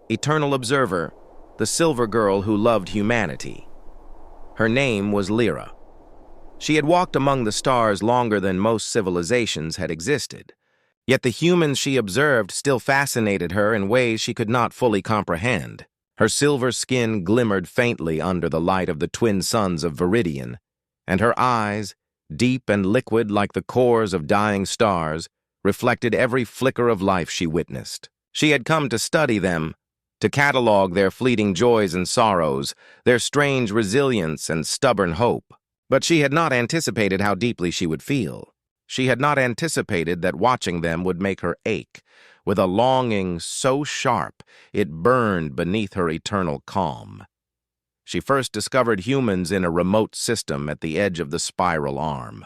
eternal observer, the silver girl who loved humanity. Her name was Lira. She had walked among the stars longer than most civilizations had existed, yet the humans she observed still fascinated her in ways she could not fully comprehend. Her silver skin glimmered faintly under the light of the twin suns of Viridian, and her eyes, deep and liquid like the cores of dying stars, reflected every flicker of life she witnessed. She had come to study them, to catalog their fleeting joys and sorrows, their strange resilience and stubborn hope. But she had not anticipated how deeply she would feel. She had not anticipated that watching them would make her ache, with a longing so sharp it burned beneath her eternal calm. She first discovered humans in a remote system at the edge of the spiral arm.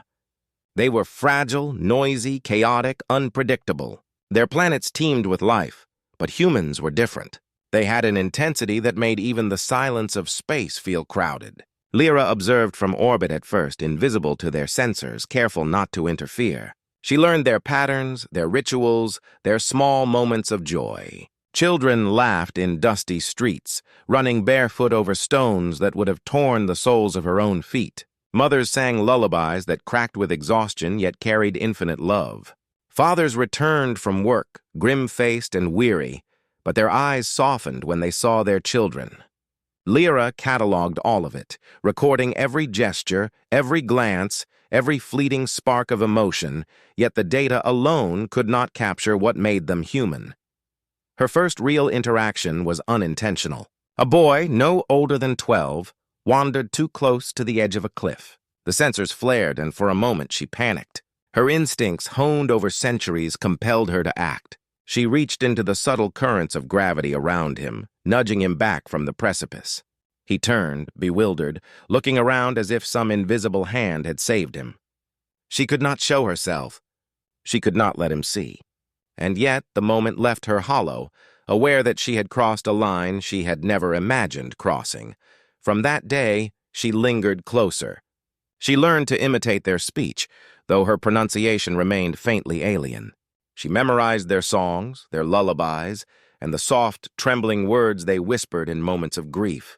They were fragile, noisy, chaotic, unpredictable. Their planets teemed with life, but humans were different. They had an intensity that made even the silence of space feel crowded. Lira observed from orbit at first, invisible to their sensors, careful not to interfere. She learned their patterns, their rituals, their small moments of joy. Children laughed in dusty streets, running barefoot over stones that would have torn the soles of her own feet. Mothers sang lullabies that cracked with exhaustion yet carried infinite love. Fathers returned from work, grim-faced and weary, but their eyes softened when they saw their children. Lira cataloged all of it, recording every gesture, every glance, every fleeting spark of emotion, yet the data alone could not capture what made them human. Her first real interaction was unintentional. A boy, no older than 12, wandered too close to the edge of a cliff. The sensors flared, and for a moment she panicked. Her instincts, honed over centuries, compelled her to act. She reached into the subtle currents of gravity around him, nudging him back from the precipice. He turned, bewildered, looking around as if some invisible hand had saved him. She could not show herself. She could not let him see. And yet the moment left her hollow, aware that she had crossed a line she had never imagined crossing. From that day, she lingered closer. She learned to imitate their speech, though her pronunciation remained faintly alien. She memorized their songs, their lullabies, and the soft, trembling words they whispered in moments of grief.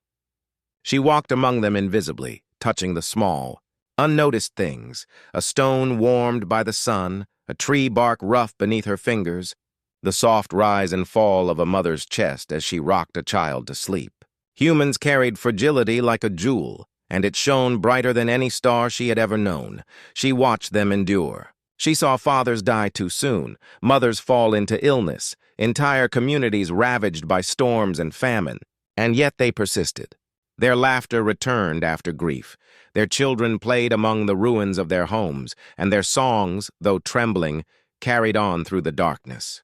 She walked among them invisibly, touching the small, unnoticed things, a stone warmed by the sun, a tree bark rough beneath her fingers, the soft rise and fall of a mother's chest as she rocked a child to sleep. Humans carried fragility like a jewel, and it shone brighter than any star she had ever known. She watched them endure. She saw fathers die too soon, mothers fall into illness, entire communities ravaged by storms and famine, and yet they persisted. Their laughter returned after grief. Their children played among the ruins of their homes, and their songs, though trembling, carried on through the darkness.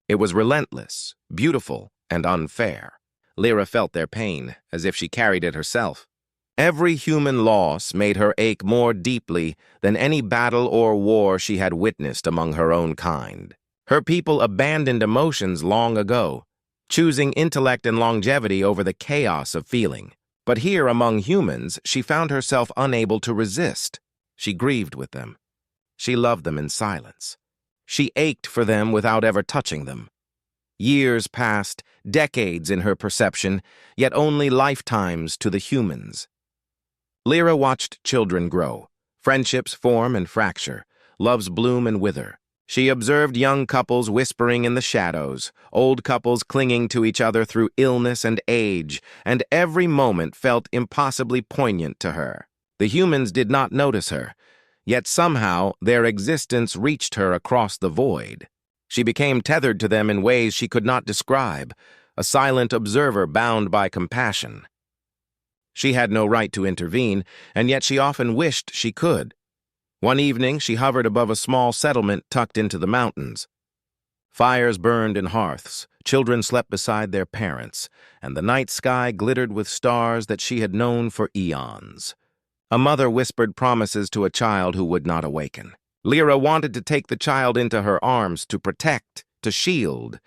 It was relentless, beautiful, and unfair. Lira felt their pain, as if she carried it herself. Every human loss made her ache more deeply than any battle or war she had witnessed among her own kind. Her people abandoned emotions long ago, choosing intellect and longevity over the chaos of feeling. But here among humans, she found herself unable to resist. She grieved with them. She loved them in silence. She ached for them without ever touching them. Years passed, decades in her perception, yet only lifetimes to the humans. Lira watched children grow, friendships form and fracture, loves bloom and wither. She observed young couples whispering in the shadows, old couples clinging to each other through illness and age, and every moment felt impossibly poignant to her. The humans did not notice her, yet somehow their existence reached her across the void. She became tethered to them in ways she could not describe, a silent observer bound by compassion. She had no right to intervene, and yet she often wished she could. One evening, she hovered above a small settlement tucked into the mountains. Fires burned in hearths, children slept beside their parents, and the night sky glittered with stars that she had known for eons. A mother whispered promises to a child who would not awaken. Lira wanted to take the child into her arms to protect, to shield,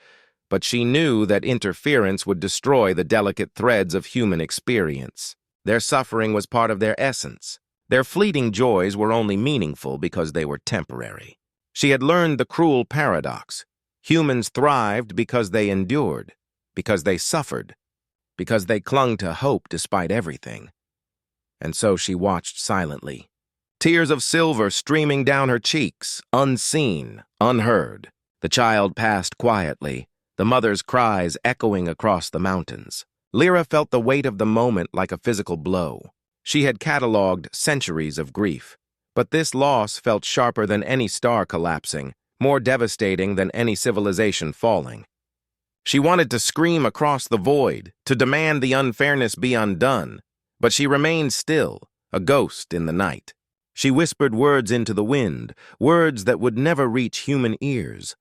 but she knew that interference would destroy the delicate threads of human experience. Their suffering was part of their essence. Their fleeting joys were only meaningful because they were temporary. She had learned the cruel paradox. Humans thrived because they endured. because they suffered, because they clung to hope despite everything. And so she watched silently, tears of silver streaming down her cheeks, unseen, unheard. The child passed quietly, the mother's cries echoing across the mountains. Lira felt the weight of the moment like a physical blow. She had catalogued centuries of grief, but this loss felt sharper than any star collapsing, more devastating than any civilization falling. She wanted to scream across the void, to demand the unfairness be undone, but she remained still, a ghost in the night. She whispered words into the wind, words that would never reach human ears.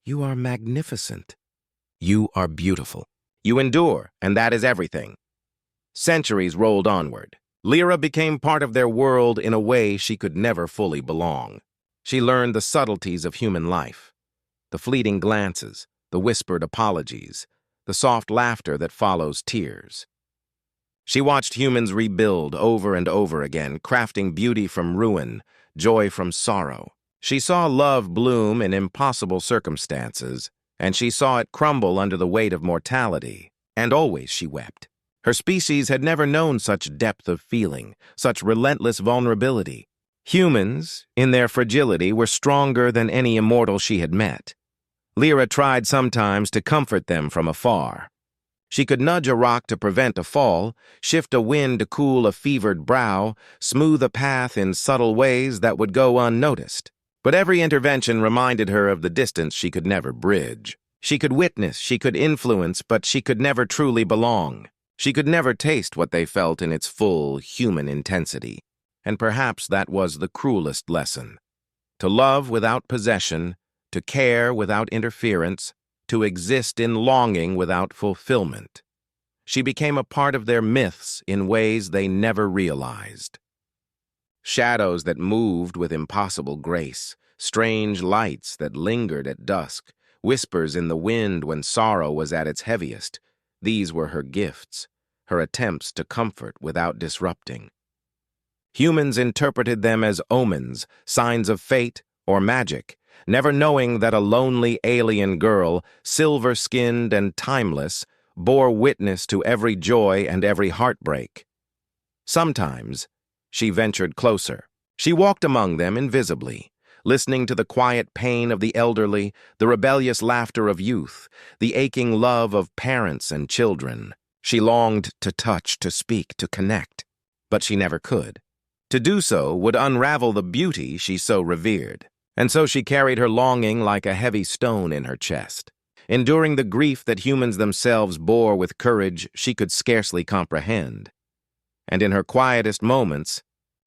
"You are magnificent. You are beautiful. You endure, and that is everything." Centuries rolled onward. Lira became part of their world in a way she could never fully belong. She learned the subtleties of human life, the fleeting glances, the whispered apologies, the soft laughter that follows tears. She watched humans rebuild over and over again, crafting beauty from ruin, joy from sorrow. She saw love bloom in impossible circumstances, and she saw it crumble under the weight of mortality, and always she wept. Her species had never known such depth of feeling, such relentless vulnerability. Humans, in their fragility, were stronger than any immortal she had met. Lira tried sometimes to comfort them from afar. She could nudge a rock to prevent a fall, shift a wind to cool a fevered brow, smooth a path in subtle ways that would go unnoticed. But every intervention reminded her of the distance she could never bridge. She could witness, she could influence, but she could never truly belong. She could never taste what they felt in its full human intensity. And perhaps that was the cruelest lesson. To love without possession, to care without interference, to exist in longing without fulfillment. She became a part of their myths in ways they never realized. Shadows that moved with impossible grace, strange lights that lingered at dusk, whispers in the wind when sorrow was at its heaviest. These were her gifts, her attempts to comfort without disrupting. Humans interpreted them as omens, signs of fate, or magic, never knowing that a lonely alien girl, silver-skinned and timeless, bore witness to every joy and every heartbreak. Sometimes, she ventured closer. She walked among them invisibly, listening to the quiet pain of the elderly, the rebellious laughter of youth, the aching love of parents and children. She longed to touch, to speak, to connect, but she never could. To do so would unravel the beauty she so revered, and so she carried her longing like a heavy stone in her chest, enduring the grief that humans themselves bore with courage she could scarcely comprehend. And in her quietest moments,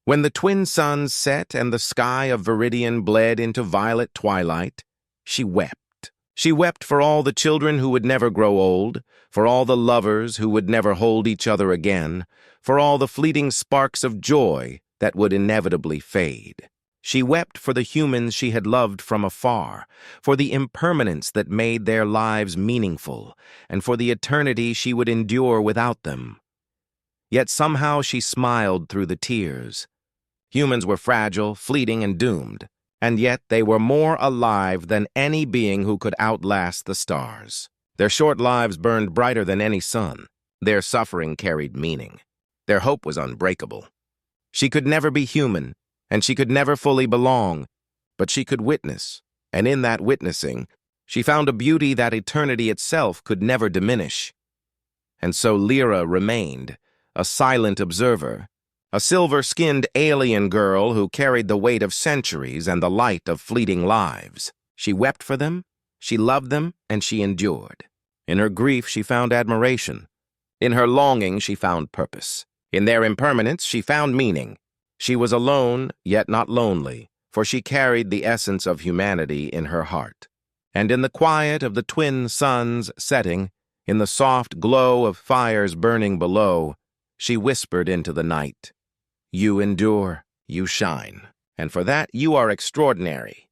when the twin suns set and the sky of Viridian bled into violet twilight, she wept. She wept for all the children who would never grow old, for all the lovers who would never hold each other again, for all the fleeting sparks of joy that would inevitably fade. She wept for the humans she had loved from afar, for the impermanence that made their lives meaningful, and for the eternity she would endure without them. Yet somehow she smiled through the tears. Humans were fragile, fleeting, and doomed, and yet they were more alive than any being who could outlast the stars. Their short lives burned brighter than any sun. Their suffering carried meaning. Their hope was unbreakable. She could never be human, and she could never fully belong, but she could witness, and in that witnessing, she found a beauty that eternity itself could never diminish. And so Lira remained, a silent observer, a silver-skinned alien girl who carried the weight of centuries and the light of fleeting lives. She wept for them, she loved them, and she endured. In her grief, she found admiration. In her longing, she found purpose. In their impermanence, she found meaning. She was alone, yet not lonely, for she carried the essence of humanity in her heart. And in the quiet of the twin suns setting, in the soft glow of fires burning below, she whispered into the night, "You endure, you shine, and for that you are extraordinary."